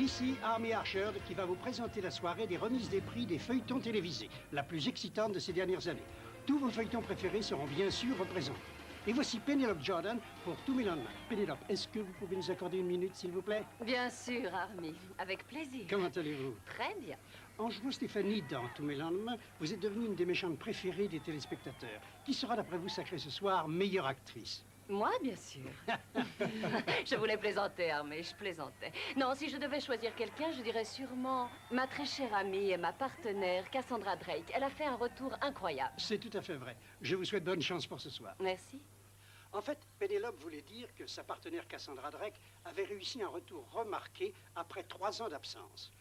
Ici, Army Archer qui va vous présenter la soirée des remises des prix des feuilletons télévisés, la plus excitante de ces dernières années. Tous vos feuilletons préférés seront bien sûr représentés. Et voici Penelope Jordan pour Tous mes lendemains. Penelope, est-ce que vous pouvez nous accorder une minute, s'il vous plaît? Bien sûr, Army. Avec plaisir. Comment allez-vous? Très bien. En jouant Stéphanie dans Tous mes lendemains, vous êtes devenue une des méchantes préférées des téléspectateurs. Qui sera, d'après vous, sacrée ce soir meilleure actrice? Moi, bien sûr. Je voulais plaisanter, Army, je plaisantais. Non, si je devais choisir quelqu'un, je dirais sûrement ma très chère amie et ma partenaire, Cassandra Drake. Elle a fait un retour incroyable. C'est tout à fait vrai. Je vous souhaite bonne chance pour ce soir. Merci. En fait, Penelope voulait dire que sa partenaire Cassandra Drake avait réussi un retour remarqué après 3 ans d'absence.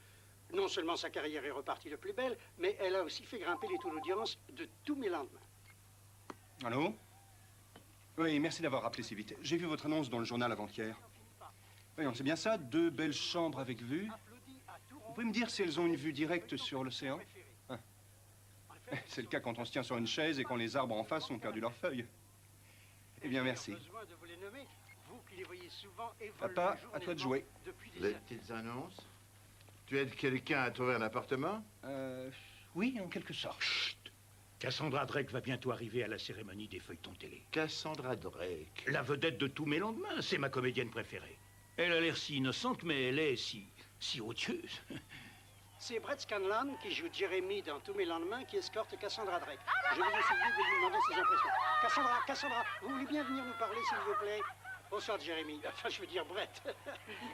Non seulement sa carrière est repartie de plus belle, mais elle a aussi fait grimper les taux d'audience de Tous mes lendemains. Allô? Oui, merci d'avoir rappelé si vite. J'ai vu votre annonce dans le journal avant-hier. Voyons, c'est bien ça, 2 belles chambres avec vue. Vous pouvez me dire si elles ont une vue directe sur l'océan? C'est le cas quand on se tient sur une chaise et quand les arbres en face ont perdu leurs feuilles. Eh bien, merci. Papa, à toi de jouer. Les petites annonces? Tu aides quelqu'un à trouver un appartement? Oui, en quelque sorte. Chut! Cassandra Drake va bientôt arriver à la cérémonie des feuilletons télé. Cassandra Drake. La vedette de Tous mes lendemains, c'est ma comédienne préférée. Elle a l'air si innocente, mais elle est si odieuse. C'est Brett Scanlon, qui joue Jeremy dans Tous mes lendemains, qui escorte Cassandra Drake. Je vous ai suivi de lui demander ses impressions. Cassandra, vous voulez bien venir nous parler, s'il vous plaît? Bonsoir, Jeremy. Enfin, je veux dire Brett.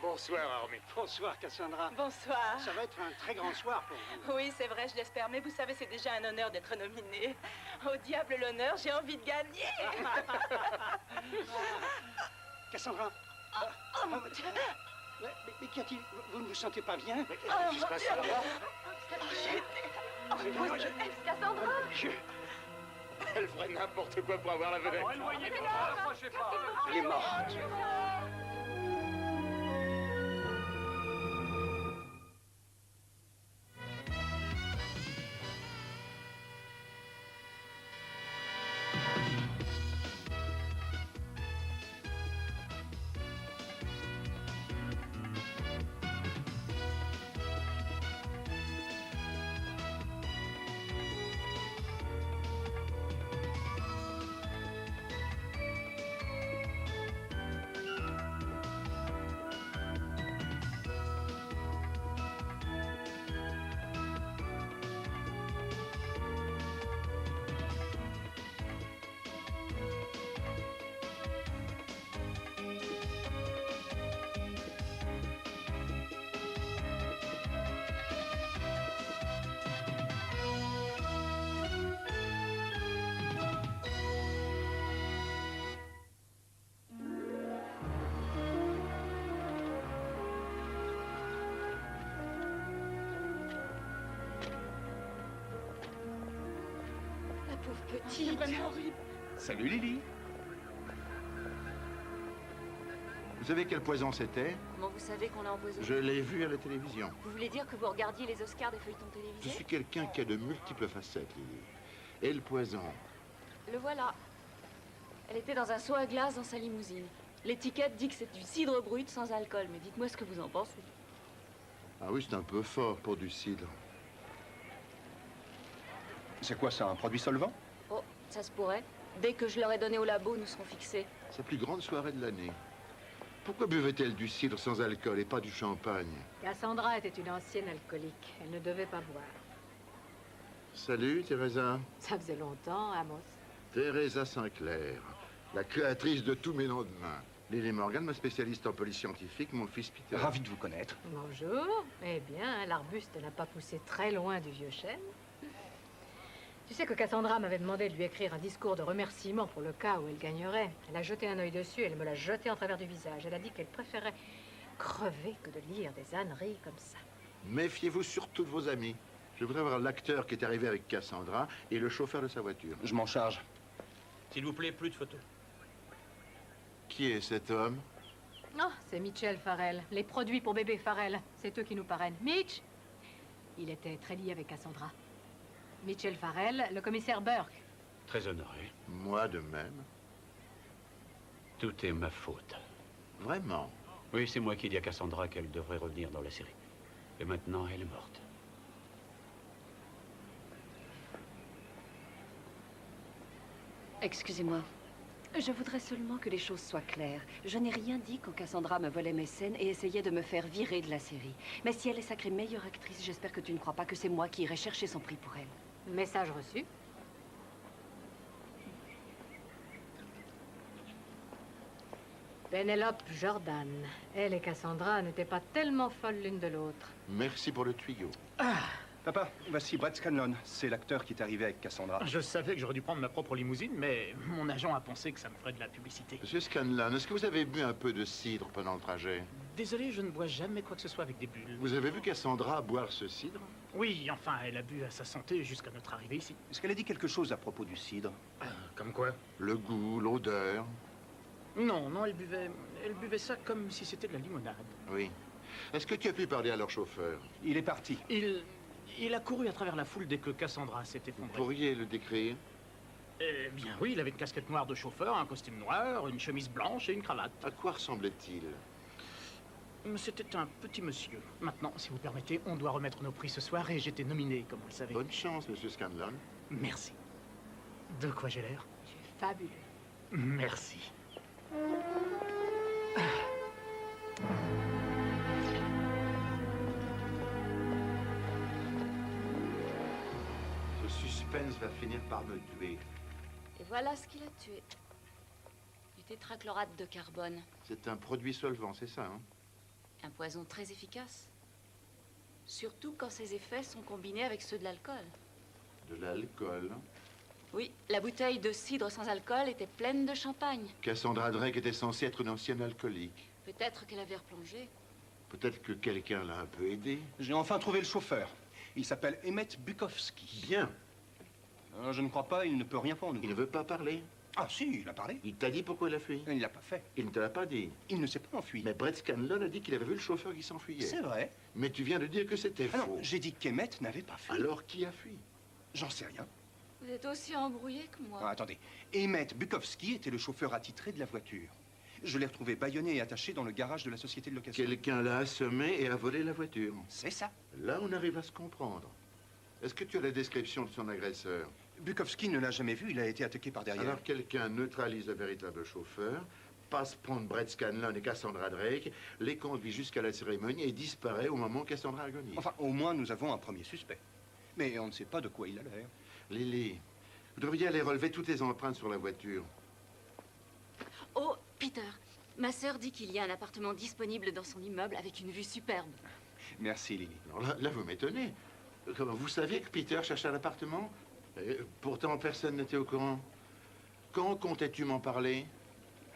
Bonsoir, Army. Bonsoir, Cassandra. Bonsoir. Ça va être un très grand soir pour vous. Oui, c'est vrai, je l'espère. Mais vous savez, c'est déjà un honneur d'être nominé. Au diable l'honneur, j'ai envie de gagner. Cassandra. Mais qu'y a-t-il? Vous ne vous sentez pas bien? Oh, mon Dieu. Cassandra! Elle ferait n'importe quoi pour avoir la vedette. Elle est morte. C'est vraiment horrible. Salut, Lily. Vous savez quel poison c'était? Comment vous savez qu'on l'a empoisonné? Je l'ai vu à la télévision. Vous voulez dire que vous regardiez les Oscars des feuilletons télévisés? Je suis quelqu'un qui a de multiples facettes, Lily. Et le poison? Le voilà. Elle était dans un seau à glace dans sa limousine. L'étiquette dit que c'est du cidre brut sans alcool, mais dites-moi ce que vous en pensez. Ah oui, c'est un peu fort pour du cidre. C'est quoi ça, un produit solvant? Oh, ça se pourrait. Dès que je l'aurai donné au labo, nous serons fixés. Sa plus grande soirée de l'année. Pourquoi buvait-elle du cidre sans alcool et pas du champagne? Cassandra était une ancienne alcoolique. Elle ne devait pas boire. Salut, Teresa. Ça faisait longtemps, Amos. Teresa Sinclair, la créatrice de Tous mes lendemains. Lily Morgan, ma spécialiste en police scientifique, mon fils Peter. Ravi de vous connaître. Bonjour. Eh bien, l'arbuste n'a pas poussé très loin du vieux chêne. Tu sais que Cassandra m'avait demandé de lui écrire un discours de remerciement pour le cas où elle gagnerait. Elle a jeté un œil dessus et elle me l'a jeté en travers du visage. Elle a dit qu'elle préférait crever que de lire des âneries comme ça. Méfiez-vous surtout de vos amis. Je voudrais voir l'acteur qui est arrivé avec Cassandra et le chauffeur de sa voiture. Je m'en charge. S'il vous plaît, plus de photos. Qui est cet homme? Oh, c'est Mitchell Farrell. Les produits pour bébé Farrell. C'est eux qui nous parrainent. Mitch! Il était très lié avec Cassandra. Mitchell Farrell, le commissaire Burke. Très honoré. Moi de même. Tout est ma faute. Vraiment? Oui, c'est moi qui ai dit à Cassandra qu'elle devrait revenir dans la série. Et maintenant, elle est morte. Excusez-moi. Je voudrais seulement que les choses soient claires. Je n'ai rien dit quand Cassandra me volait mes scènes et essayait de me faire virer de la série. Mais si elle est sacrée meilleure actrice, j'espère que tu ne crois pas que c'est moi qui irai chercher son prix pour elle. Message reçu. Pénélope Jordan. Elle et Cassandra n'étaient pas tellement folles l'une de l'autre. Merci pour le tuyau. Papa, voici Brett Scanlon. C'est l'acteur qui est arrivé avec Cassandra. Je savais que j'aurais dû prendre ma propre limousine, mais mon agent a pensé que ça me ferait de la publicité. Monsieur Scanlon, est-ce que vous avez bu un peu de cidre pendant le trajet? Désolé, je ne bois jamais quoi que ce soit avec des bulles. Vous avez vu Cassandra boire ce cidre? Oui, enfin, elle a bu à sa santé jusqu'à notre arrivée ici. Est-ce qu'elle a dit quelque chose à propos du cidre? Comme quoi? Le goût, l'odeur? Non, non, elle buvait ça comme si c'était de la limonade. Oui. Est-ce que tu as pu parler à leur chauffeur? Il est parti. Il a couru à travers la foule dès que Cassandra s'est Vous effondrée. pourriez le décrire? Eh bien oui, il avait une casquette noire de chauffeur, un costume noir, une chemise blanche et une cravate. À quoi ressemblait-il? C'était un petit monsieur. Maintenant, si vous permettez, on doit remettre nos prix ce soir et j'étais nominé, comme vous le savez. Bonne chance, monsieur Scanlon. Merci. De quoi j'ai l'air? Tu es fabuleux. Merci. Ce suspense va finir par me tuer. Et voilà ce qui l'a tué. Du tétrachlorate de carbone. C'est un produit solvant, c'est ça, hein? Un poison très efficace. Surtout quand ses effets sont combinés avec ceux de l'alcool. De l'alcool. Oui, la bouteille de cidre sans alcool était pleine de champagne. Cassandra Drake était censée être une ancienne alcoolique. Peut-être qu'elle avait replongé. Peut-être que quelqu'un l'a un peu aidée. J'ai enfin trouvé le chauffeur. Il s'appelle Emmett Bukowski. Bien. Je ne crois pas, il ne peut rien pour nous. Il ne veut pas parler. Ah si, il a parlé. Il t'a dit pourquoi il a fui? Il ne l'a pas fait. Il ne te l'a pas dit. Il ne s'est pas enfui. Mais Brett Scanlon a dit qu'il avait vu le chauffeur qui s'enfuyait. C'est vrai. Mais tu viens de dire que c'était Ah faux. non, j'ai dit qu'Emmett n'avait pas fui. Alors qui a fui? J'en sais rien. Vous êtes aussi embrouillé que moi. Ah, attendez. Emmett Bukowski était le chauffeur attitré de la voiture. Je l'ai retrouvé bâillonné et attaché dans le garage de la société de location. Quelqu'un l'a assommé et a volé la voiture. C'est ça. Là, on arrive à se comprendre. Est-ce que tu as la description de son agresseur? Bukowski ne l'a jamais vu, il a été attaqué par derrière. Alors quelqu'un neutralise le véritable chauffeur, passe prendre Brett Scanlon et Cassandra Drake, les conduit jusqu'à la cérémonie et disparaît au moment où Cassandra agonise. Enfin, au moins, nous avons un premier suspect. Mais on ne sait pas de quoi il a l'air. Lily, vous devriez aller relever toutes les empreintes sur la voiture. Oh, Peter, ma sœur dit qu'il y a un appartement disponible dans son immeuble avec une vue superbe. Merci, Lily. Alors là vous m'étonnez. Comment, vous saviez que Peter cherchait un appartement? Pourtant, personne n'était au courant. Quand comptais-tu m'en parler?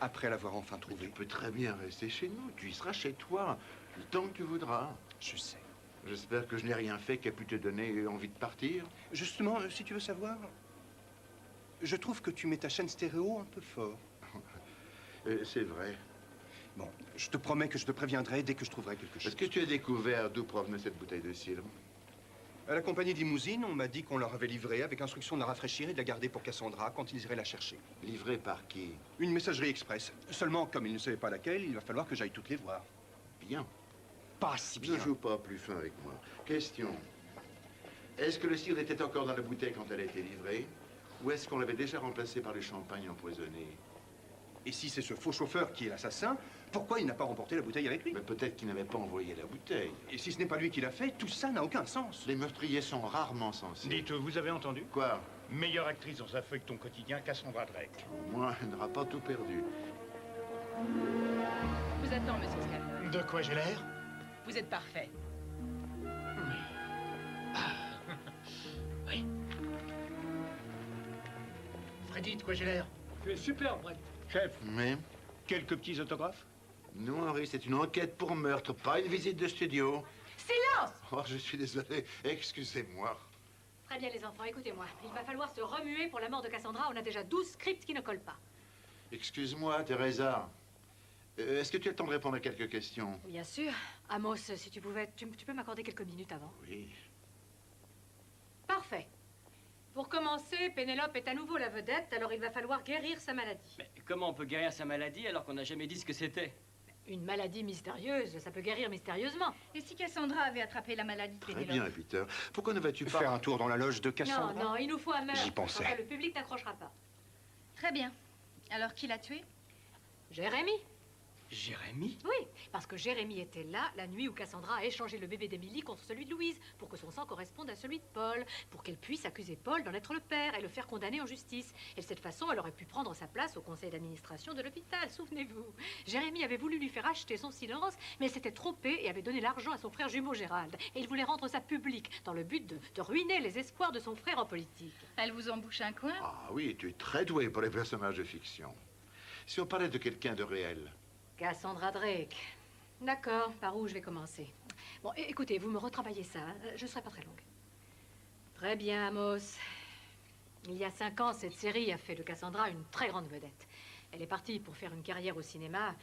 Après l'avoir enfin trouvé. Tu peux très bien rester chez nous. Tu y seras chez toi, le temps que tu voudras. Je sais. J'espère que je n'ai rien fait qui a pu te donner envie de partir. Justement, si tu veux savoir, je trouve que tu mets ta chaîne stéréo un peu fort. C'est vrai. Bon, je te promets que je te préviendrai dès que je trouverai quelque chose. Est-ce que tu as découvert d'où provenait cette bouteille de cidre? À la compagnie d'Imousine, on m'a dit qu'on leur avait livré avec instruction de la rafraîchir et de la garder pour Cassandra quand ils iraient la chercher. Livré par qui? Une messagerie express. Seulement, comme ils ne savaient pas laquelle, il va falloir que j'aille toutes les voir. Bien. Pas si bien. Ne joue pas plus fin avec moi. Question. Est-ce que le cidre était encore dans la bouteille quand elle a été livrée? Ou est-ce qu'on l'avait déjà remplacé par le champagne empoisonné? Et si c'est ce faux chauffeur qui est l'assassin, pourquoi il n'a pas remporté la bouteille avec lui? Mais peut-être qu'il n'avait pas envoyé la bouteille. Et si ce n'est pas lui qui l'a fait, tout ça n'a aucun sens. Les meurtriers sont rarement sensés. Dites, vous avez entendu? Quoi? Meilleure actrice dans un feuilleton quotidien, Cassandra Drake. Au moins, elle n'aura pas tout perdu. Vous attends, monsieur Scanlon. De quoi j'ai l'air? Vous êtes parfait. Oui. Freddy, de quoi j'ai l'air? Tu es super, Brett. Chef, Mais, quelques petits autographes? non, Henri, c'est une enquête pour meurtre, pas une visite de studio. Silence! Oh, je suis désolé. Excusez-moi. Très bien, les enfants, écoutez-moi. Il va falloir se remuer pour la mort de Cassandra. On a déjà 12 scripts qui ne collent pas. Excuse-moi, Teresa. Est-ce que tu as le temps de répondre à quelques questions? Bien sûr. Amos, si tu pouvais, tu peux m'accorder quelques minutes avant? Oui. Parfait. Pour commencer, Pénélope est à nouveau la vedette, alors il va falloir guérir sa maladie. Mais comment on peut guérir sa maladie alors qu'on n'a jamais dit ce que c'était? Une maladie mystérieuse, ça peut guérir mystérieusement. Et si Cassandra avait attrapé la maladie de Très Pénélope? bien, Peter. Pourquoi ne vas-tu pas... Faire un tour dans la loge de Cassandra? Non, non, il nous faut un meurtre. J'y pensais. Enfin, le public n'accrochera pas. Très bien. Alors, qui l'a tué? Jérémy. Jérémy? Oui, parce que Jérémy était là la nuit où Cassandra a échangé le bébé d'Émilie contre celui de Louise, pour que son sang corresponde à celui de Paul, pour qu'elle puisse accuser Paul d'en être le père et le faire condamner en justice. Et de cette façon, elle aurait pu prendre sa place au conseil d'administration de l'hôpital, souvenez-vous. Jérémy avait voulu lui faire acheter son silence, mais elle s'était trompée et avait donné l'argent à son frère jumeau Gérald. Et il voulait rendre ça public, dans le but de ruiner les espoirs de son frère en politique. Elle vous embouche un coin? Ah oui, tu es très doué pour les personnages de fiction. Si on parlait de quelqu'un de réel... Cassandra Drake. D'accord, par où je vais commencer? Bon, écoutez, vous me retravaillez ça, hein. Je ne serai pas très longue. Très bien, Amos. Il y a 5 ans, cette série a fait de Cassandra une très grande vedette. Elle est partie pour faire une carrière au cinéma,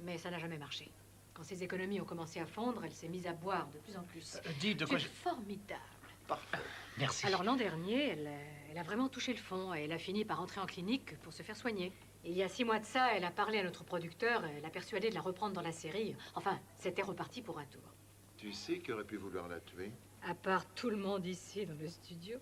mais ça n'a jamais marché. Quand ses économies ont commencé à fondre, elle s'est mise à boire de plus en plus. Dites de quoi C'est formidable. Parfait. Merci. Alors l'an dernier, elle a vraiment touché le fond et elle a fini par entrer en clinique pour se faire soigner. Il y a 6 mois de ça, elle a parlé à notre producteur et l'a persuadé de la reprendre dans la série. Enfin, c'était reparti pour un tour. Tu sais qui aurait pu vouloir la tuer? À part tout le monde ici dans le studio.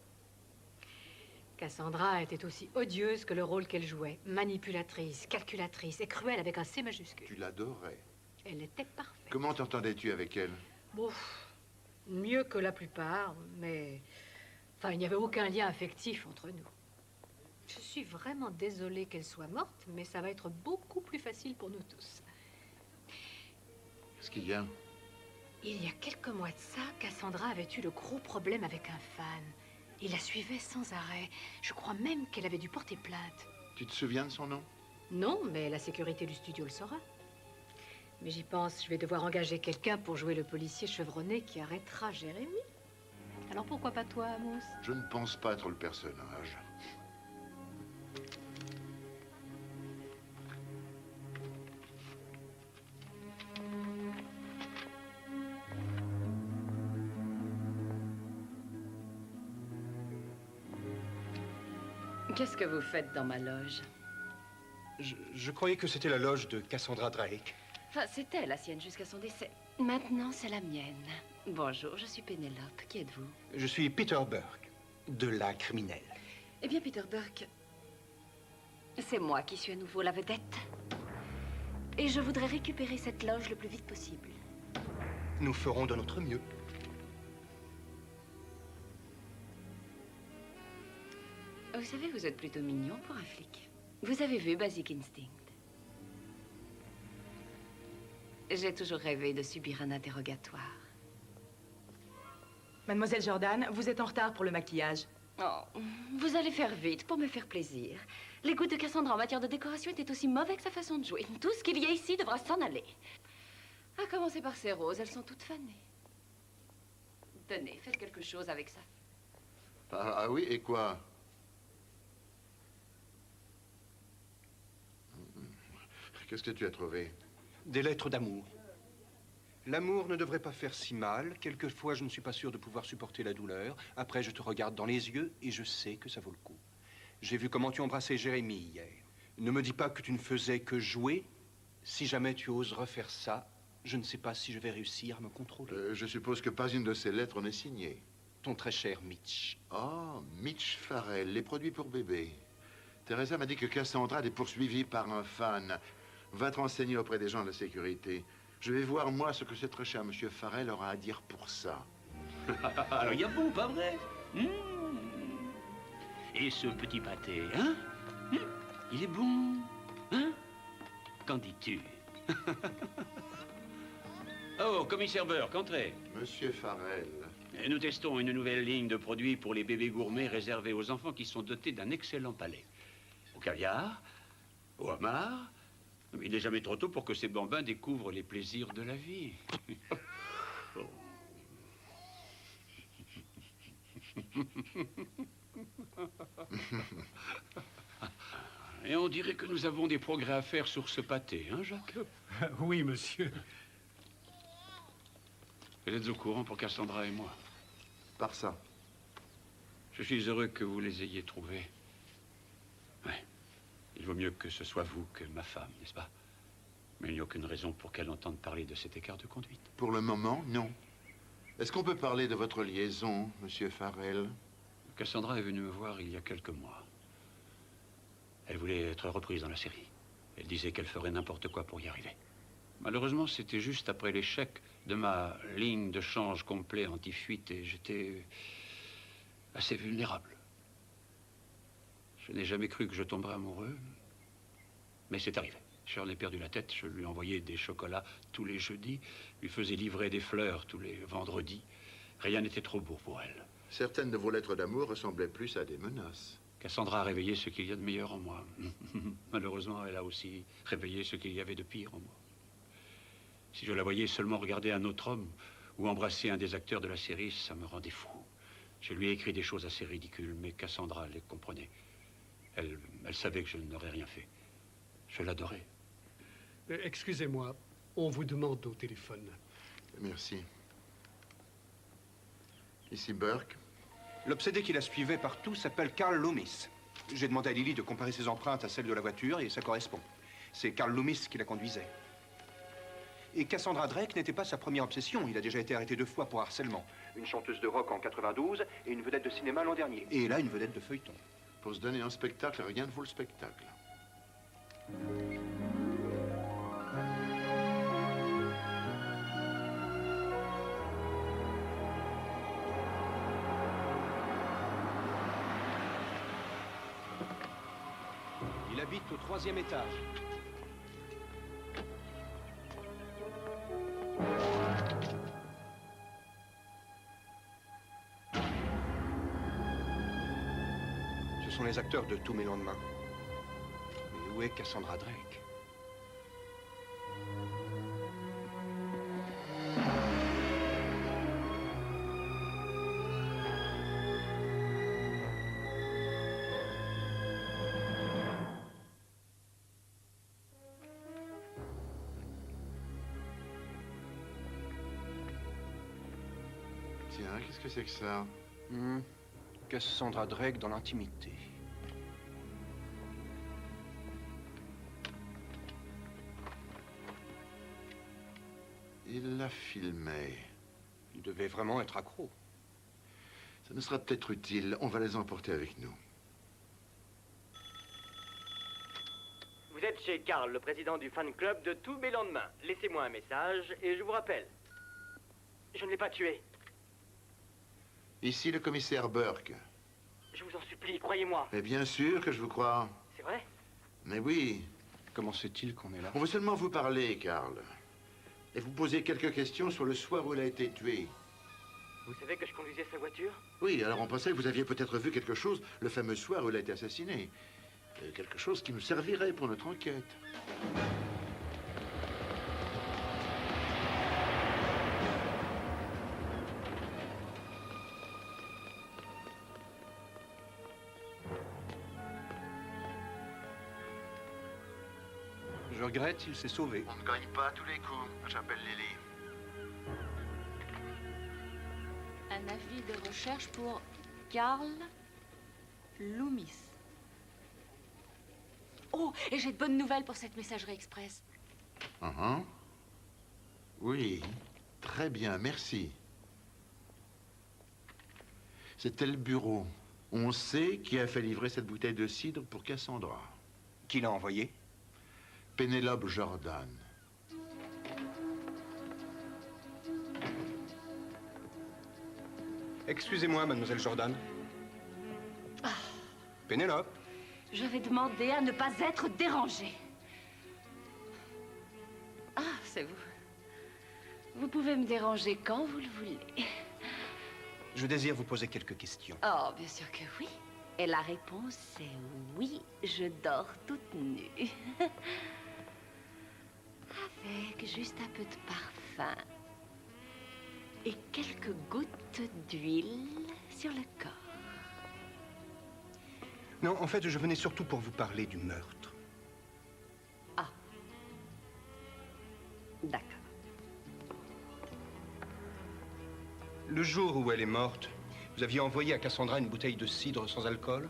Cassandra était aussi odieuse que le rôle qu'elle jouait. Manipulatrice, calculatrice et cruelle avec un C majuscule. Tu l'adorais. Elle était parfaite. Comment t'entendais-tu avec elle? Bon, mieux que la plupart, mais... Enfin, il n'y avait aucun lien affectif entre nous. Je suis vraiment désolée qu'elle soit morte, mais ça va être beaucoup plus facile pour nous tous. Qu'est-ce qu'il y a? Il y a quelques mois de ça, Cassandra avait eu de gros problèmes avec un fan. Il la suivait sans arrêt. Je crois même qu'elle avait dû porter plainte. Tu te souviens de son nom? Non, mais la sécurité du studio le saura. Mais j'y pense, je vais devoir engager quelqu'un pour jouer le policier chevronné qui arrêtera Jérémy. Alors pourquoi pas toi, Amos? Je ne pense pas être le personnage. Qu'est-ce que vous faites dans ma loge? Je croyais que c'était la loge de Cassandra Drake. Enfin, c'était la sienne jusqu'à son décès. Maintenant, c'est la mienne. Bonjour, je suis Pénélope. Qui êtes-vous? Je suis Peter Burke, de la criminelle. Eh bien, Peter Burke, c'est moi qui suis à nouveau la vedette. Et je voudrais récupérer cette loge le plus vite possible. Nous ferons de notre mieux. Vous savez, vous êtes plutôt mignon pour un flic. Vous avez vu Basic Instinct? J'ai toujours rêvé de subir un interrogatoire. Mademoiselle Jordan, vous êtes en retard pour le maquillage. Oh, vous allez faire vite pour me faire plaisir. Les goûts de Cassandra en matière de décoration étaient aussi mauvais que sa façon de jouer. Tout ce qu'il y a ici devra s'en aller. À commencer par ces roses, elles sont toutes fanées. Tenez, faites quelque chose avec ça. Ah oui, et quoi? Qu'est-ce que tu as trouvé? Des lettres d'amour. L'amour ne devrait pas faire si mal. Quelquefois, je ne suis pas sûr de pouvoir supporter la douleur. Après, je te regarde dans les yeux et je sais que ça vaut le coup. J'ai vu comment tu embrassais Jérémy hier. Ne me dis pas que tu ne faisais que jouer. Si jamais tu oses refaire ça, je ne sais pas si je vais réussir à me contrôler. Je suppose que pas une de ces lettres n'est signée. Ton très cher Mitch. Oh, Mitch Farrell, les produits pour bébé. Teresa m'a dit que Cassandra est poursuivie par un fan. Va te renseigner auprès des gens de la sécurité. Je vais voir, moi, ce que ce très cher monsieur Farrell aura à dire pour ça. Alors, il y a bon, pas vrai? Et ce petit pâté, hein? Il est bon, hein? Qu'en dis-tu? Oh, commissaire Burke, entrez. Monsieur Farrell. Nous testons une nouvelle ligne de produits pour les bébés gourmets réservés aux enfants qui sont dotés d'un excellent palais. Au caviar, au homard. Il n'est jamais trop tôt pour que ces bambins découvrent les plaisirs de la vie. Oh. Et on dirait que nous avons des progrès à faire sur ce pâté, hein, Jacques? Oui, monsieur. Vous êtes au courant pour Cassandra et moi? Par ça. Je suis heureux que vous les ayez trouvés. Ouais. Il vaut mieux que ce soit vous que ma femme, n'est-ce pas? Mais il n'y a aucune raison pour qu'elle entende parler de cet écart de conduite. Pour le moment, non. Est-ce qu'on peut parler de votre liaison, Monsieur Farrell? Cassandra est venue me voir il y a quelques mois. Elle voulait être reprise dans la série. Elle disait qu'elle ferait n'importe quoi pour y arriver. Malheureusement, c'était juste après l'échec de ma ligne de change complet anti-fuite et j'étais assez vulnérable. Je n'ai jamais cru que je tomberais amoureux, mais c'est arrivé. J'en ai perdu la tête. Je lui envoyais des chocolats tous les jeudis, lui faisais livrer des fleurs tous les vendredis. Rien n'était trop beau pour elle. Certaines de vos lettres d'amour ressemblaient plus à des menaces. Cassandra a réveillé ce qu'il y a de meilleur en moi. Malheureusement, elle a aussi réveillé ce qu'il y avait de pire en moi. Si je la voyais seulement regarder un autre homme ou embrasser un des acteurs de la série, ça me rendait fou. Je lui ai écrit des choses assez ridicules, mais Cassandra les comprenait. Elle savait que je n'aurais rien fait. Je l'adorais. Excusez-moi, on vous demande au téléphone. Merci. Ici Burke. L'obsédé qui la suivait partout s'appelle Carl Loomis. J'ai demandé à Lily de comparer ses empreintes à celles de la voiture et ça correspond. C'est Carl Loomis qui la conduisait. Et Cassandra Drake n'était pas sa première obsession. Il a déjà été arrêté 2 fois pour harcèlement. Une chanteuse de rock en 92 et une vedette de cinéma l'an dernier. Et là, une vedette de feuilleton. Pour se donner un spectacle, rien ne vaut le spectacle. Il habite au 3e étage. Ce sont les acteurs de Tous mes lendemains. Mais où est Cassandra Drake? Tiens, qu'est-ce que c'est que ça? Cassandra Drake dans l'intimité. Il la filmait. Il devait vraiment être accro. Ça nous sera peut-être utile. On va les emporter avec nous. Vous êtes chez Carl, le président du fan club de Tous mes lendemains. Laissez-moi un message et je vous rappelle. Je ne l'ai pas tué. Ici le commissaire Burke. Je vous en supplie, croyez-moi. Mais bien sûr que je vous crois. C'est vrai? Mais oui. Comment sait-il qu'on est là? On veut seulement vous parler, Carl. Et vous poser quelques questions sur le soir où elle a été tuée. Vous savez que je conduisais sa voiture? Oui, alors on pensait que vous aviez peut-être vu quelque chose le fameux soir où elle a été assassinée. Quelque chose qui nous servirait pour notre enquête. Je regrette, il s'est sauvé. On ne gagne pas à tous les coups. J'appelle Lily. Un avis de recherche pour Carl Loomis. Oh, et j'ai de bonnes nouvelles pour cette messagerie express. Oui, très bien, merci. C'était le bureau. On sait qui a fait livrer cette bouteille de cidre pour Cassandra. Qui l'a envoyé? Pénélope Jordan. Excusez-moi, mademoiselle Jordan. Pénélope. Je vais demander à ne pas être dérangée. Ah, c'est vous. Vous pouvez me déranger quand vous le voulez. Je désire vous poser quelques questions. Oh, bien sûr que oui. Et la réponse est oui, je dors toute nue. Avec juste un peu de parfum et quelques gouttes d'huile sur le corps. Non, en fait, je venais surtout pour vous parler du meurtre. Ah. D'accord. Le jour où elle est morte, vous aviez envoyé à Cassandra une bouteille de cidre sans alcool?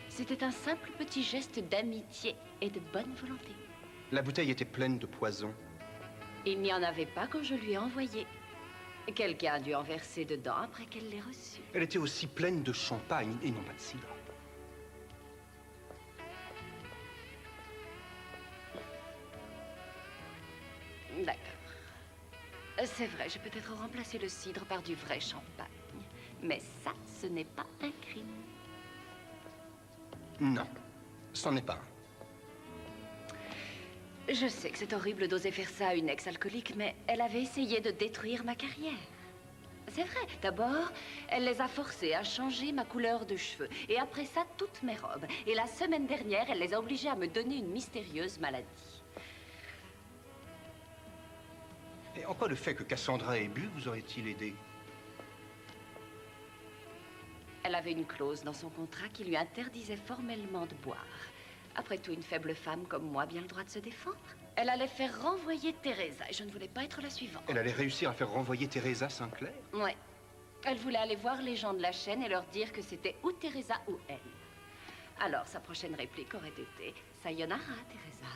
C'était un simple petit geste d'amitié et de bonne volonté. La bouteille était pleine de poison. Il n'y en avait pas quand je lui ai envoyé. Quelqu'un a dû en verser dedans après qu'elle l'ait reçue. Elle était aussi pleine de champagne et non pas de cidre. D'accord. C'est vrai, j'ai peut-être remplacé le cidre par du vrai champagne. Mais ça, ce n'est pas un crime. Non, c'en est pas un. Je sais que c'est horrible d'oser faire ça à une ex-alcoolique, mais elle avait essayé de détruire ma carrière. C'est vrai. D'abord, elle les a forcés à changer ma couleur de cheveux. Et après ça, toutes mes robes. Et la semaine dernière, elle les a obligés à me donner une mystérieuse maladie. Et en quoi le fait que Cassandra ait bu vous aurait-il aidé? Elle avait une clause dans son contrat qui lui interdisait formellement de boire. Après tout, une faible femme comme moi a bien le droit de se défendre. Elle allait faire renvoyer Teresa et je ne voulais pas être la suivante. Elle allait réussir à faire renvoyer Teresa Sinclair? Ouais. Elle voulait aller voir les gens de la chaîne et leur dire que c'était ou Teresa ou elle. Alors, sa prochaine réplique aurait été « Sayonara, Teresa ».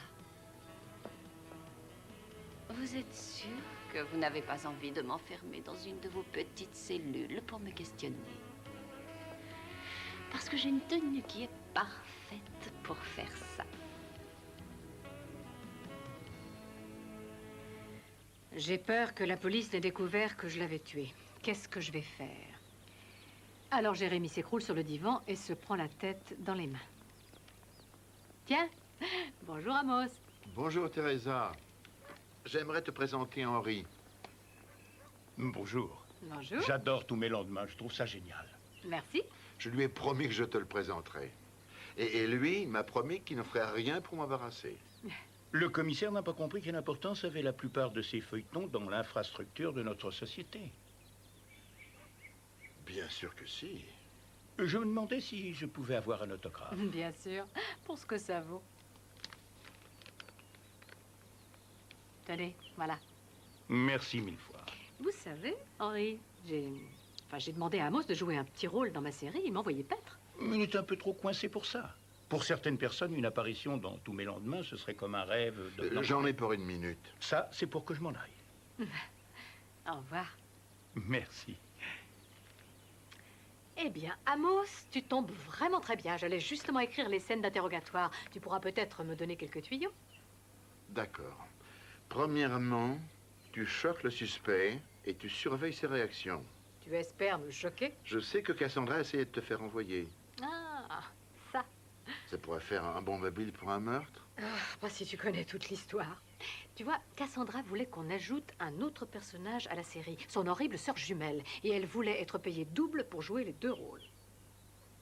Vous êtes sûr que vous n'avez pas envie de m'enfermer dans une de vos petites cellules pour me questionner? Parce que j'ai une tenue qui est parfaite pour faire ça. J'ai peur que la police n'ait découvert que je l'avais tué. Qu'est-ce que je vais faire? Alors Jérémy s'écroule sur le divan et se prend la tête dans les mains. Tiens, bonjour Amos. Bonjour Teresa. J'aimerais te présenter Henri. Bonjour. Bonjour. J'adore tous mes lendemains, je trouve ça génial. Merci. Je lui ai promis que je te le présenterai. Et lui, il m'a promis qu'il ne ferait rien pour m'embarrasser. Le commissaire n'a pas compris quelle importance avaient la plupart de ces feuilletons dans l'infrastructure de notre société. Bien sûr que si. Je me demandais si je pouvais avoir un autographe. Bien sûr, pour ce que ça vaut. Tenez, voilà. Merci mille fois. Vous savez, Henri, j'ai demandé à Amos de jouer un petit rôle dans ma série. Il m'a envoyé paître. Mais il est un peu trop coincé pour ça. Pour certaines personnes, une apparition dans Tous mes lendemains, ce serait comme un rêve de... J'en ai pour une minute. Ça, c'est pour que je m'en aille. Au revoir. Merci. Eh bien, Amos, tu tombes vraiment très bien. J'allais justement écrire les scènes d'interrogatoire. Tu pourras peut-être me donner quelques tuyaux. D'accord. Premièrement, tu choques le suspect et tu surveilles ses réactions. Tu espères me choquer? Je sais que Cassandra a essayé de te faire envoyer. Ah, ça. Ça pourrait faire un bon mobile pour un meurtre. Pas si tu connais toute l'histoire. Tu vois, Cassandra voulait qu'on ajoute un autre personnage à la série, son horrible sœur jumelle. Et elle voulait être payée double pour jouer les deux rôles.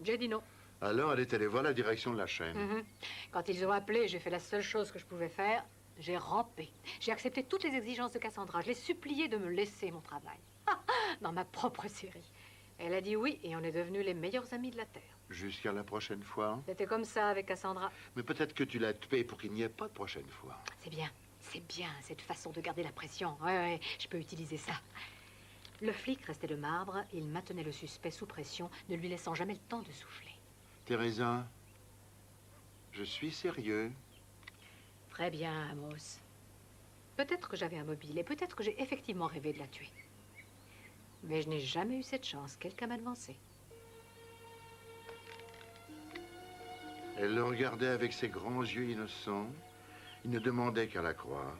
J'ai dit non. Alors, elle est allée voir la direction de la chaîne. Quand ils ont appelé, j'ai fait la seule chose que je pouvais faire. J'ai rampé. J'ai accepté toutes les exigences de Cassandra. Je l'ai supplié de me laisser mon travail. Dans ma propre série. Elle a dit oui et on est devenus les meilleurs amis de la Terre. Jusqu'à la prochaine fois. C'était comme ça avec Cassandra. Mais peut-être que tu l'as tuée pour qu'il n'y ait pas de prochaine fois. C'est bien, cette façon de garder la pression. Ouais, je peux utiliser ça. Le flic restait de marbre, il maintenait le suspect sous pression, ne lui laissant jamais le temps de souffler. Teresa, je suis sérieux. Très bien, Amos. Peut-être que j'avais un mobile et peut-être que j'ai effectivement rêvé de la tuer. Mais je n'ai jamais eu cette chance. Quelqu'un m'a devancé. Elle le regardait avec ses grands yeux innocents. Il ne demandait qu'à la croire.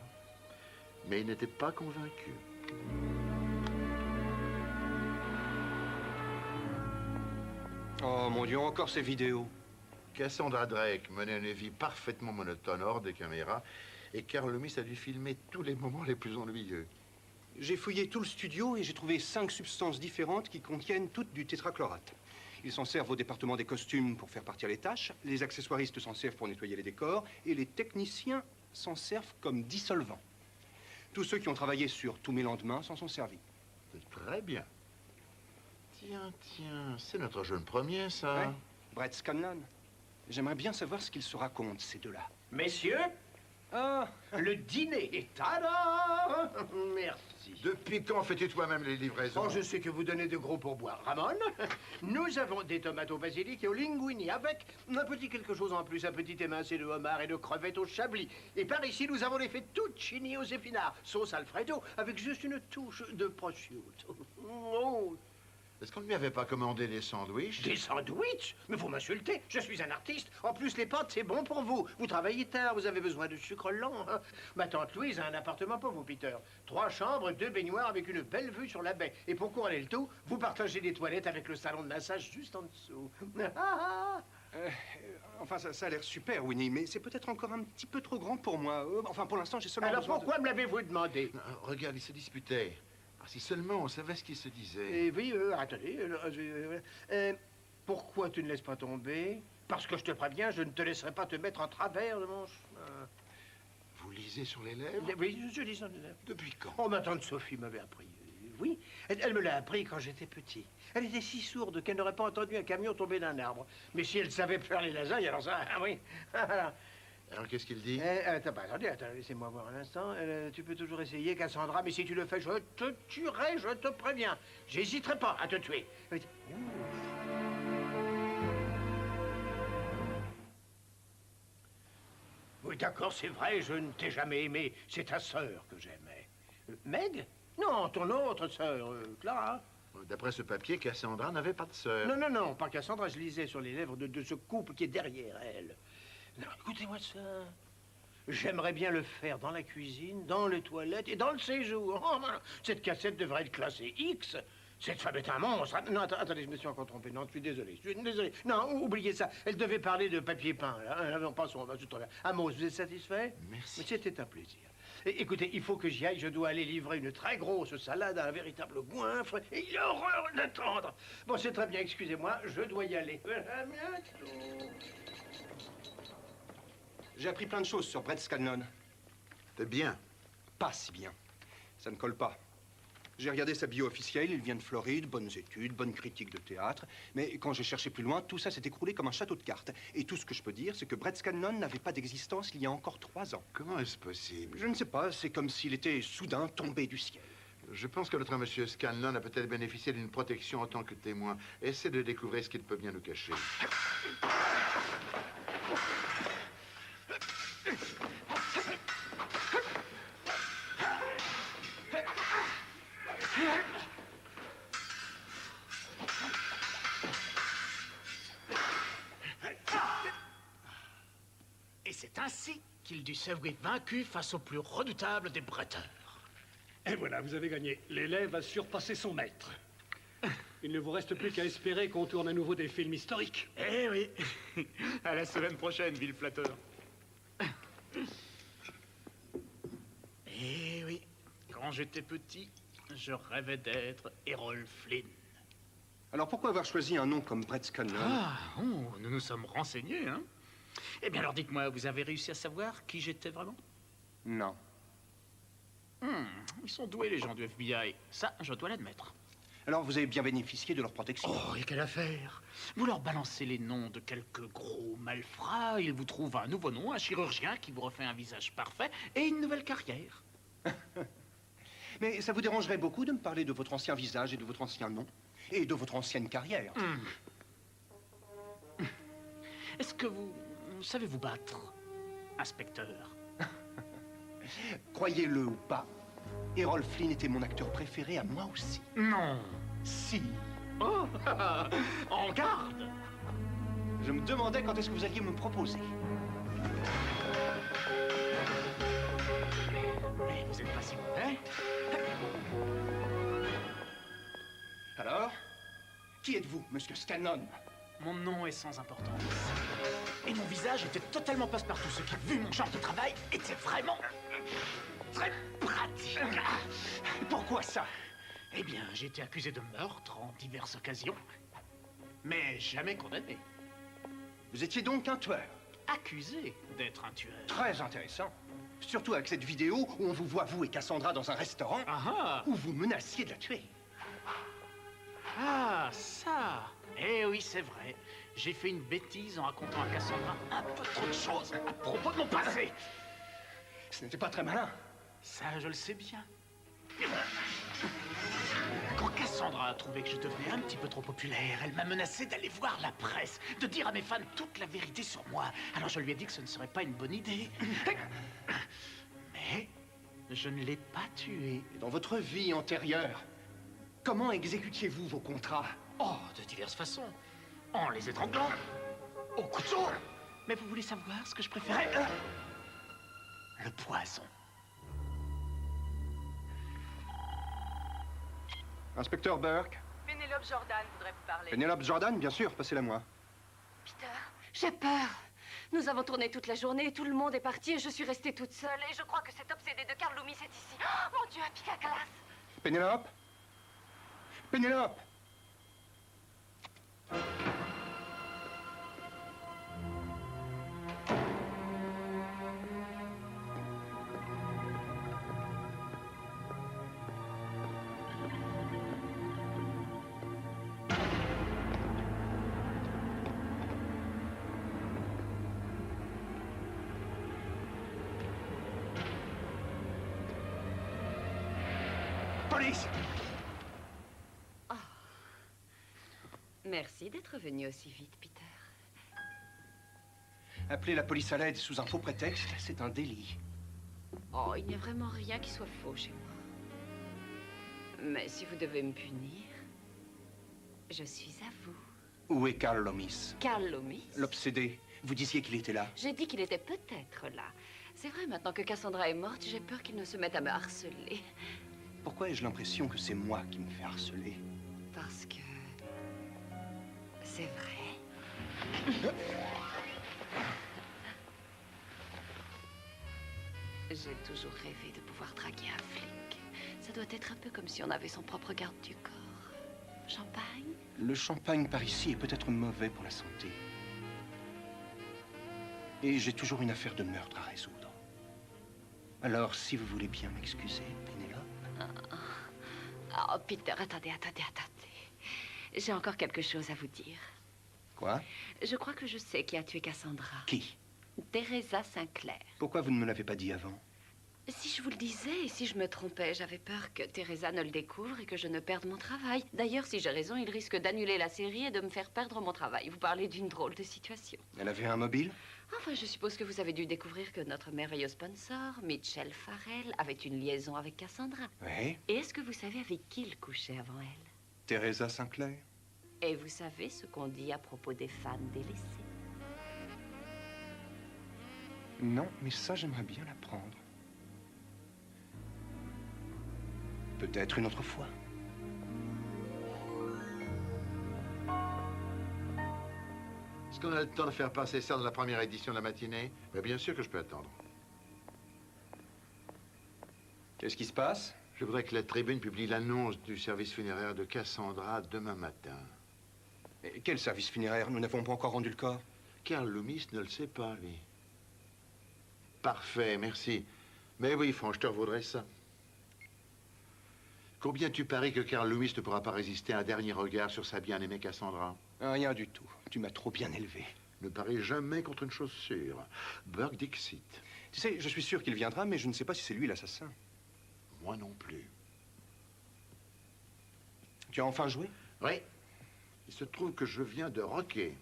Mais il n'était pas convaincu. Oh mon Dieu, encore ces vidéos. Cassandra Drake menait une vie parfaitement monotone hors des caméras et Carl Loomis a dû filmer tous les moments les plus ennuyeux. J'ai fouillé tout le studio et j'ai trouvé 5 substances différentes qui contiennent toutes du tétrachlorate. Ils s'en servent au département des costumes pour faire partir les taches, les accessoiristes s'en servent pour nettoyer les décors et les techniciens s'en servent comme dissolvant. Tous ceux qui ont travaillé sur Tous mes lendemains s'en sont servis. C'est très bien. Tiens, c'est notre jeune premier, ça. Ouais. Brett Scanlon. J'aimerais bien savoir ce qu'ils se racontent, ces deux-là. Messieurs, Ah, le dîner. Tada! Merci. Depuis quand fais-tu toi-même les livraisons? Oh, je sais que vous donnez de gros pourboires. Ramon, nous avons des tomates au basilic et au linguini avec un petit quelque chose en plus, un petit émincé de homard et de crevettes au chablis. Et par ici, nous avons des fettuccini aux épinards, sauce Alfredo, avec juste une touche de prosciutto. Oh. Est-ce qu'on ne lui avait pas commandé des sandwichs? Des sandwichs? Mais vous m'insultez, je suis un artiste. En plus, les pâtes, c'est bon pour vous. Vous travaillez tard, vous avez besoin de sucre lent. Hein? Ma tante Louise a un appartement pour vous, Peter. 3 chambres, 2 baignoires avec une belle vue sur la baie. Et pour couronner le tout, vous partagez des toilettes avec le salon de massage juste en dessous. Enfin, ça a l'air super, Winnie, mais c'est peut-être encore un petit peu trop grand pour moi. Enfin, pour l'instant, j'ai seulement Alors besoin pourquoi me l'avez-vous demandé? Regarde, ils se disputaient. Ah, si seulement on savait ce qu'ils se disaient. Eh oui, attendez. Pourquoi tu ne laisses pas tomber? Parce que je te préviens, je ne te laisserai pas te mettre en travers de mon chemin. Vous lisez sur les lèvres? Oui, je lis sur les lèvres. Depuis quand? Oh, ma tante Sophie m'avait appris. Oui, elle me l'a appris quand j'étais petit. Elle était si sourde qu'elle n'aurait pas entendu un camion tomber d'un arbre. Mais si elle savait faire les lasagnes, alors ça, ah oui. Alors, qu'est-ce qu'il dit? Attendez, laissez-moi voir un instant. Tu peux toujours essayer, Cassandra, mais si tu le fais, je te tuerai, je te préviens. J'hésiterai pas à te tuer. Oui, d'accord, c'est vrai, je ne t'ai jamais aimé. C'est ta sœur que j'aimais. Meg? Non, ton autre sœur, Clara. D'après ce papier, Cassandra n'avait pas de sœur. Non, pas Cassandra, je lisais sur les lèvres de ce couple qui est derrière elle. Non, écoutez-moi ça. J'aimerais bien le faire dans la cuisine, dans les toilettes et dans le séjour. Oh, cette cassette devrait être classée X. Cette femme est un monstre. Non, attendez, je me suis encore trompé. Non, je suis désolé. Non, oubliez ça. Elle devait parler de papier peint. Là. Non, passons. Amos, vous êtes satisfait? Merci. C'était un plaisir. Écoutez, il faut que j'y aille. Je dois aller livrer une très grosse salade à un véritable goinfre. Et il a horreur d'attendre. Bon, c'est très bien. Excusez-moi, je dois y aller. À bientôt. J'ai appris plein de choses sur Brett Scanlon. C'est bien. Pas si bien. Ça ne colle pas. J'ai regardé sa bio officielle, il vient de Floride, bonnes études, bonne critique de théâtre. Mais quand j'ai cherché plus loin, tout ça s'est écroulé comme un château de cartes. Et tout ce que je peux dire, c'est que Brett Scanlon n'avait pas d'existence il y a encore 3 ans. Comment est-ce possible? Je ne sais pas, c'est comme s'il était soudain tombé du ciel. Je pense que notre monsieur Scanlon a peut-être bénéficié d'une protection en tant que témoin. Essaie de découvrir ce qu'il peut bien nous cacher. Et c'est ainsi qu'il dut s'avouer vaincu face au plus redoutable des bretteurs. Et voilà, vous avez gagné. L'élève a surpassé son maître. Il ne vous reste plus qu'à espérer qu'on tourne à nouveau des films historiques. Eh oui. À la semaine prochaine, ville flatteur. Eh oui. Quand j'étais petit, je rêvais d'être Errol Flynn. Alors pourquoi avoir choisi un nom comme Brett Scanlon? Ah, oh, nous nous sommes renseignés, hein. Eh bien alors dites-moi, vous avez réussi à savoir qui j'étais vraiment? Non. Ils sont doués les gens du FBI, ça je dois l'admettre. Alors vous avez bien bénéficié de leur protection? Oh, et quelle affaire! Vous leur balancez les noms de quelques gros malfrats, ils vous trouvent un nouveau nom, un chirurgien qui vous refait un visage parfait et une nouvelle carrière. Mais ça vous dérangerait beaucoup de me parler de votre ancien visage et de votre ancien nom? Et de votre ancienne carrière? Est-ce que vous savez vous battre, inspecteur? Croyez-le ou pas, Errol Flynn était mon acteur préféré à moi aussi. Non. Si. Oh, en garde! Je me demandais quand est-ce que vous alliez me proposer. Mais vous êtes pas si mauvais. Alors? Qui êtes-vous, monsieur Scanlon? Mon nom est sans importance. Et mon visage était totalement passe-partout. Ce qui, vu mon genre de travail, était vraiment très pratique. Pourquoi ça? Eh bien, j'ai été accusé de meurtre en diverses occasions, mais jamais condamné. Vous étiez donc un tueur? Accusé d'être un tueur. Très intéressant. Surtout avec cette vidéo où on vous voit, vous et Cassandra, dans un restaurant, où vous menaciez de la tuer. Ah, ça! Eh oui, c'est vrai. J'ai fait une bêtise en racontant à Cassandra un peu trop de choses à propos de mon passé. Ce n'était pas très malin. Ça, je le sais bien. Quand Cassandra a trouvé que je devenais un petit peu trop populaire, elle m'a menacé d'aller voir la presse, de dire à mes fans toute la vérité sur moi. Alors je lui ai dit que ce ne serait pas une bonne idée. Mais je ne l'ai pas tué. Et dans votre vie antérieure, comment exécutiez-vous vos contrats? Oh, de diverses façons. En les étranglant, au couteau. Mais vous voulez savoir ce que je préférais? Le poison. Inspecteur Burke. Pénélope Jordan voudrait vous parler. Pénélope Jordan, bien sûr, passez-la moi. Peter, j'ai peur. Nous avons tourné toute la journée, tout le monde est parti et je suis restée toute seule. Et je crois que cet obsédé de Carl Loomis est ici. Oh, mon Dieu, un pic à glace. Pénélope? Pénélope! Police! Merci d'être venu aussi vite, Peter. Appeler la police à l'aide sous un faux prétexte, c'est un délit. Oh, il n'y a vraiment rien qui soit faux chez moi. Mais si vous devez me punir, je suis à vous. Où est Carl Loomis? Carl Loomis? L'obsédé. Vous disiez qu'il était là. J'ai dit qu'il était peut-être là. C'est vrai, maintenant que Cassandra est morte, j'ai peur qu'il ne se mette à me harceler. Pourquoi ai-je l'impression que c'est moi qui me fais harceler? Parce que... c'est vrai. J'ai toujours rêvé de pouvoir draguer un flic. Ça doit être un peu comme si on avait son propre garde du corps. Champagne? Le champagne par ici est peut-être mauvais pour la santé. Et j'ai toujours une affaire de meurtre à résoudre. Alors, si vous voulez bien m'excuser, Pénélope. Oh, Peter, attendez. J'ai encore quelque chose à vous dire. Quoi? Je crois que je sais qui a tué Cassandra. Qui? Teresa Sinclair. Pourquoi vous ne me l'avez pas dit avant? Si je vous le disais et si je me trompais, j'avais peur que Teresa ne le découvre et que je ne perde mon travail. D'ailleurs, si j'ai raison, il risque d'annuler la série et de me faire perdre mon travail. Vous parlez d'une drôle de situation. Elle avait un mobile? Enfin, je suppose que vous avez dû découvrir que notre merveilleux sponsor, Mitchell Farrell, avait une liaison avec Cassandra. Oui. Et est-ce que vous savez avec qui il couchait avant elle? Teresa Sinclair? Et vous savez ce qu'on dit à propos des fans délaissés? Non, mais ça, j'aimerais bien l'apprendre. Peut-être une autre fois. Est-ce qu'on a le temps de faire passer ça dans la première édition de la matinée? Mais bien sûr que je peux attendre. Qu'est-ce qui se passe? Je voudrais que la Tribune publie l'annonce du service funéraire de Cassandra demain matin. Et quel service funéraire? Nous n'avons pas encore rendu le corps. Carl Loomis ne le sait pas, lui. Parfait, merci. Mais oui, Franck, je te revaudrai ça. Combien tu paries que Carl Loomis ne pourra pas résister à un dernier regard sur sa bien-aimée Cassandra? Rien du tout. Tu m'as trop bien élevé. Ne parie jamais contre une chose sûre. Burke Dixit. Tu sais, je suis sûr qu'il viendra, mais je ne sais pas si c'est lui l'assassin. Moi non plus. Tu as enfin joué? Oui. Il se trouve que je viens de rocker.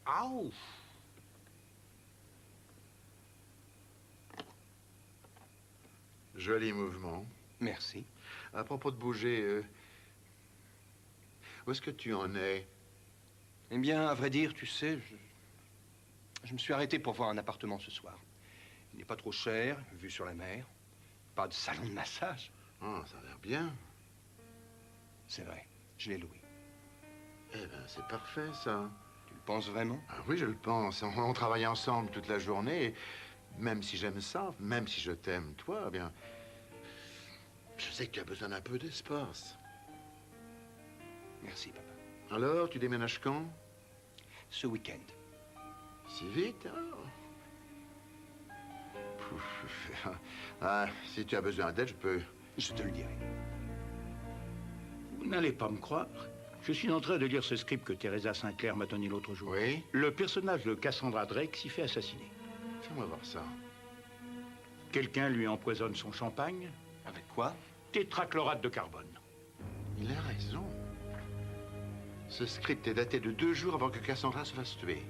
Aouh! Joli mouvement. Merci. À propos de bouger, où est-ce que tu en es? Eh bien, à vrai dire, tu sais, je me suis arrêté pour voir un appartement ce soir. Il n'est pas trop cher, vue sur la mer. Pas de salon de massage. Ah, ça a l'air bien. C'est vrai, je l'ai loué. Eh bien, c'est parfait, ça. Tu le penses vraiment? Ah oui, je le pense. On travaille ensemble toute la journée. Et même si j'aime ça, même si je t'aime, toi, eh bien... Je sais que tu as besoin d'un peu d'espace. Merci, papa. Alors, tu déménages quand? Ce week-end. Si vite, alors? Pouf. Ah, si tu as besoin d'aide, je peux... Je te le dirai. Vous n'allez pas me croire. Je suis en train de lire ce script que Teresa Sinclair m'a donné l'autre jour. Oui? Le personnage de Cassandra Drake s'y fait assassiner. Fais-moi voir ça. Quelqu'un lui empoisonne son champagne. Avec quoi? Tétrachlorate de carbone. Il a raison. Ce script est daté de 2 jours avant que Cassandra se fasse tuer.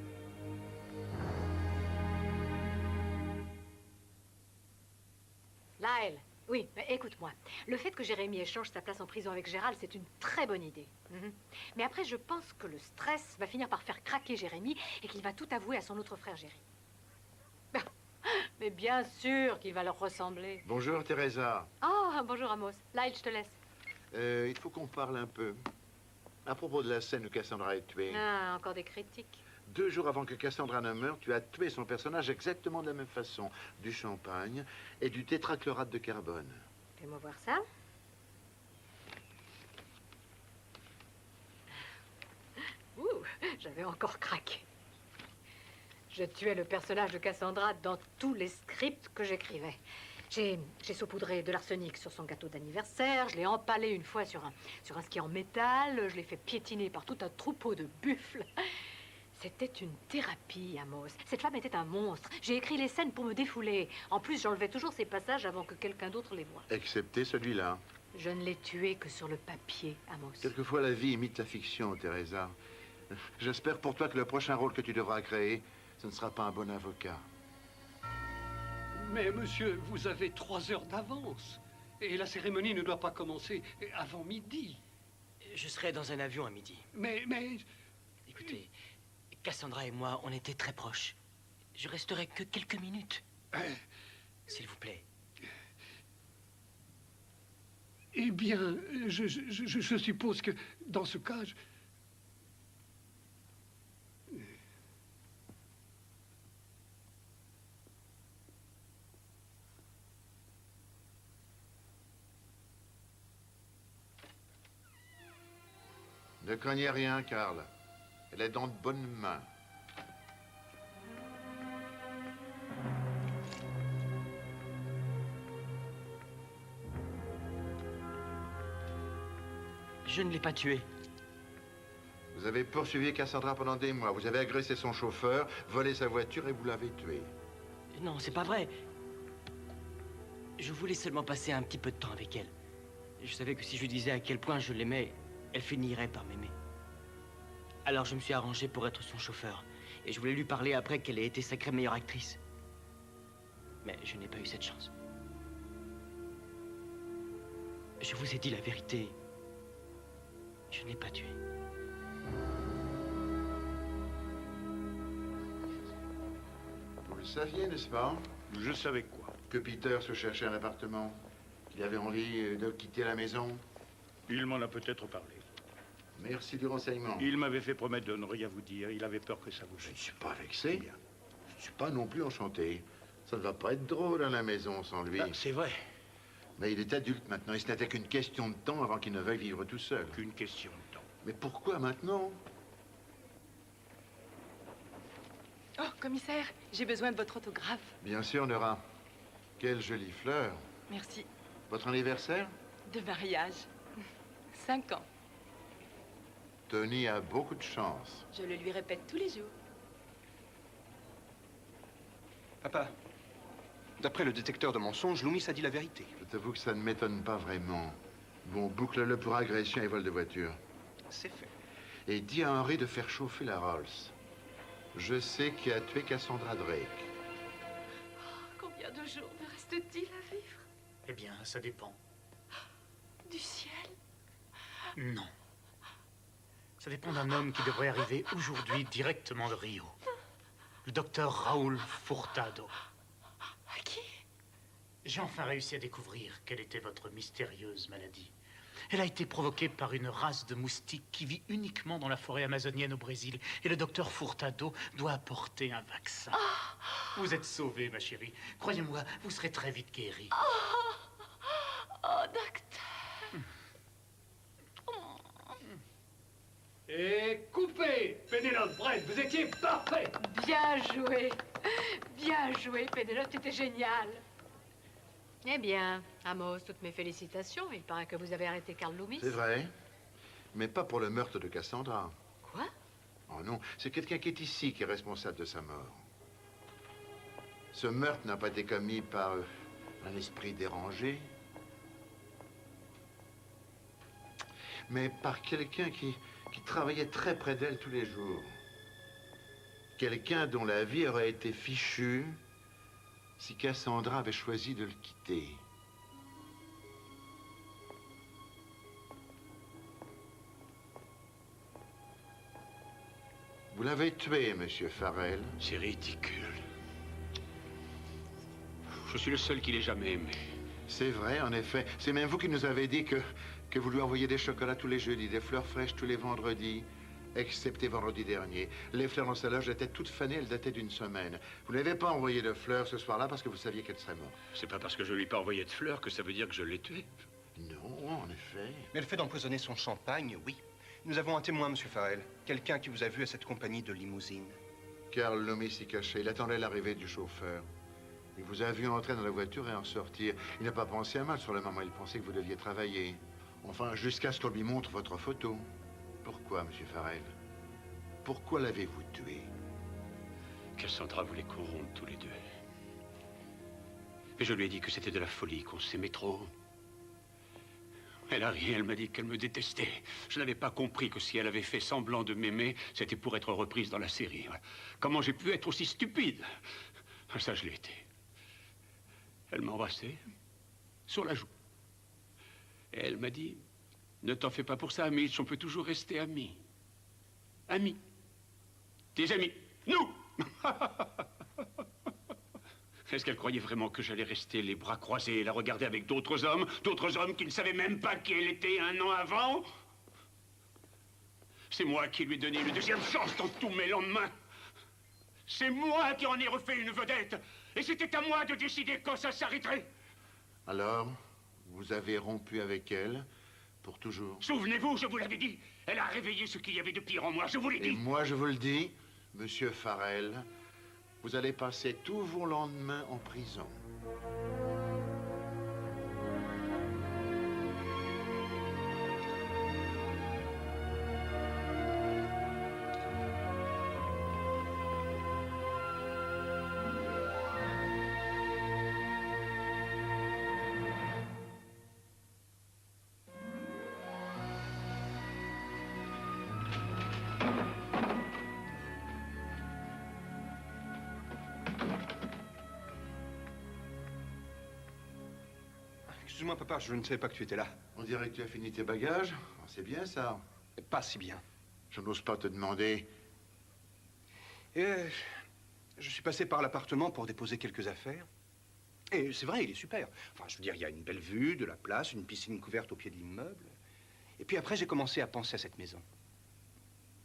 Lyle, oui, mais écoute-moi. Le fait que Jérémy échange sa place en prison avec Gérald, c'est une très bonne idée. Mais après, je pense que le stress va finir par faire craquer Jérémy et qu'il va tout avouer à son autre frère Jerry. Mais bien sûr qu'il va leur ressembler. Bonjour, Teresa. Oh, bonjour Amos. Lyle, je te laisse. Il faut qu'on parle un peu. À propos de la scène où Cassandra est tuée. Ah, encore des critiques. 2 jours avant que Cassandra ne meure, tu as tué son personnage exactement de la même façon. Du champagne et du tétrachlorate de carbone. Fais-moi voir ça. Ouh, j'avais encore craqué. Je tuais le personnage de Cassandra dans tous les scripts que j'écrivais. J'ai saupoudré de l'arsenic sur son gâteau d'anniversaire, je l'ai empalé une fois sur un ski en métal, je l'ai fait piétiner par tout un troupeau de buffles. C'était une thérapie, Amos. Cette femme était un monstre. J'ai écrit les scènes pour me défouler. En plus, j'enlevais toujours ces passages avant que quelqu'un d'autre les voie. Excepté celui-là. Je ne l'ai tué que sur le papier, Amos. Quelquefois, la vie imite la fiction, Teresa. J'espère pour toi que le prochain rôle que tu devras créer, ce ne sera pas un bon avocat. Mais monsieur, vous avez 3 heures d'avance. Et la cérémonie ne doit pas commencer avant midi. Je serai dans un avion à midi. Mais... Écoutez, Cassandra et moi, on était très proches. Je resterai que quelques minutes. S'il vous plaît. Eh bien, je suppose que dans ce cas... Ne craignez rien, Karl. Elle est dans de bonnes mains. Je ne l'ai pas tuée. Vous avez poursuivi Cassandra pendant des mois. Vous avez agressé son chauffeur, volé sa voiture et vous l'avez tuée. Non, c'est pas vrai. Je voulais seulement passer un petit peu de temps avec elle. Je savais que si je lui disais à quel point je l'aimais, elle finirait par m'aimer. Alors je me suis arrangé pour être son chauffeur. Et je voulais lui parler après qu'elle ait été sacrée meilleure actrice. Mais je n'ai pas eu cette chance. Je vous ai dit la vérité. Je n'ai pas tué. Vous le saviez, n'est-ce pas? Je savais quoi? Que Peter se cherchait un appartement, qu'il avait envie de quitter la maison. Il m'en a peut-être parlé. Merci du renseignement. Il m'avait fait promettre de ne rien vous dire. Il avait peur que ça vous gêne. Je ne suis pas vexé. Je ne suis pas non plus enchanté. Ça ne va pas être drôle à la maison sans lui. C'est vrai. Mais il est adulte maintenant et ce n'était qu'une question de temps avant qu'il ne veuille vivre tout seul. Qu'une question de temps. Mais pourquoi maintenant? Oh, commissaire, j'ai besoin de votre autographe. Bien sûr, Nora. Quelle jolie fleur. Merci. Votre anniversaire? De mariage. 5 ans. Tony a beaucoup de chance. Je le lui répète tous les jours. Papa, d'après le détecteur de mensonges, Loomis a dit la vérité. Je t'avoue que ça ne m'étonne pas vraiment. Bon, boucle-le pour agression et vol de voiture. C'est fait. Et dis à Henry de faire chauffer la Rolls. Je sais qui a tué Cassandra Drake. Combien de jours me reste-t-il à vivre? Eh bien, ça dépend. Du ciel? Non. Ça dépend d'un homme qui devrait arriver aujourd'hui directement de Rio. Le docteur Raoul Furtado. À qui? J'ai enfin réussi à découvrir quelle était votre mystérieuse maladie. Elle a été provoquée par une race de moustiques qui vit uniquement dans la forêt amazonienne au Brésil. Et le docteur Furtado doit apporter un vaccin. Vous êtes sauvée, ma chérie. Croyez-moi, vous serez très vite guérie. Oh, docteur. Et coupé, Pénélope, bref, vous étiez parfait. Bien joué. Bien joué, Pénélope, t'étais génial. Eh bien, Amos, toutes mes félicitations. Il paraît que vous avez arrêté Carl Loomis. C'est vrai, mais pas pour le meurtre de Cassandra. Quoi? Oh non, c'est quelqu'un qui est ici qui est responsable de sa mort. Ce meurtre n'a pas été commis par un esprit dérangé, mais par quelqu'un qui travaillait très près d'elle tous les jours. Quelqu'un dont la vie aurait été fichue si Cassandra avait choisi de le quitter. Vous l'avez tué, monsieur Farrell. C'est ridicule. Je suis le seul qui l'ait jamais aimé. C'est vrai, en effet. C'est même vous qui nous avez dit que vous lui envoyiez des chocolats tous les jeudis, des fleurs fraîches tous les vendredis, excepté vendredi dernier. Les fleurs dans sa loge étaient toutes fanées, elles dataient d'une semaine. Vous n'avez pas envoyé de fleurs ce soir-là parce que vous saviez qu'elle serait morte. C'est pas parce que je lui ai pas envoyé de fleurs que ça veut dire que je l'ai tuée. Non, en effet. Mais le fait d'empoisonner son champagne, oui. Nous avons un témoin, monsieur Farrell. Quelqu'un qui vous a vu à cette compagnie de limousine. Karl Loomis s'y cachait. Il attendait l'arrivée du chauffeur. Il vous a vu entrer dans la voiture et en sortir. Il n'a pas pensé à mal sur le moment. Il pensait que vous deviez travailler. Enfin, jusqu'à ce qu'on lui montre votre photo. Pourquoi, monsieur Farrell? Pourquoi l'avez-vous tué? Cassandra voulait qu'on rompe tous les deux. Mais je lui ai dit que c'était de la folie, qu'on s'aimait trop. Elle a ri, elle m'a dit qu'elle me détestait. Je n'avais pas compris que si elle avait fait semblant de m'aimer, c'était pour être reprise dans la série. Comment j'ai pu être aussi stupide? Ça, je l'ai été. Elle m'a embrassé sur la joue. Et elle m'a dit, ne t'en fais pas pour ça, Mitch, on peut toujours rester amis. Amis. Tes amis. Nous. Est-ce qu'elle croyait vraiment que j'allais rester les bras croisés et la regarder avec d'autres hommes qui ne savaient même pas qui elle était un an avant? C'est moi qui lui ai donné une deuxième chance dans tous mes lendemains. C'est moi qui en ai refait une vedette. Et c'était à moi de décider quand ça s'arrêterait. Alors, vous avez rompu avec elle pour toujours? Souvenez-vous, je vous l'avais dit. Elle a réveillé ce qu'il y avait de pire en moi, je vous l'ai dit. Et moi, je vous le dis, monsieur Farrell, vous allez passer tous vos lendemains en prison. Excuse-moi, papa, je ne savais pas que tu étais là. On dirait que tu as fini tes bagages. C'est bien, ça. Pas si bien. Je n'ose pas te demander. Je suis passé par l'appartement pour déposer quelques affaires. Et c'est vrai, il est super. Enfin, je veux dire, il y a une belle vue de la place, une piscine couverte au pied de l'immeuble. Et puis après, j'ai commencé à penser à cette maison.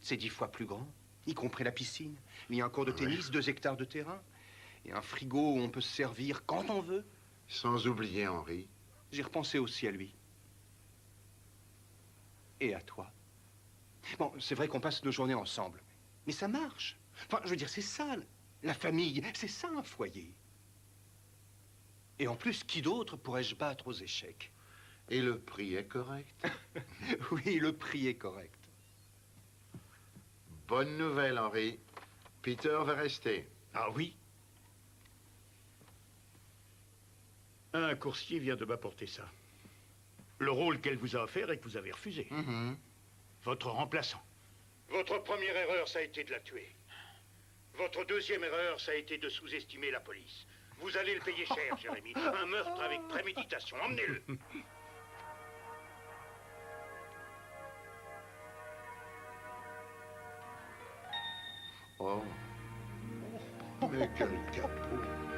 C'est 10 fois plus grand, y compris la piscine. Il y a un court de tennis, 2 hectares de terrain. Et un frigo où on peut se servir quand on veut. Sans oublier Henri. J'ai repensé aussi à lui. Et à toi. Bon, c'est vrai qu'on passe nos journées ensemble. Mais ça marche. Enfin, je veux dire, c'est ça, la famille. C'est ça, un foyer. Et en plus, qui d'autre pourrais-je battre aux échecs? Et le prix est correct? Oui, le prix est correct. Bonne nouvelle, Henri. Peter va rester. Ah oui? Un coursier vient de m'apporter ça. Le rôle qu'elle vous a offert et que vous avez refusé. Votre remplaçant. Votre première erreur, ça a été de la tuer. Votre deuxième erreur, ça a été de sous-estimer la police. Vous allez le payer cher, Jérémy. Un meurtre avec préméditation. Emmenez-le. Oh. Mais quel capot.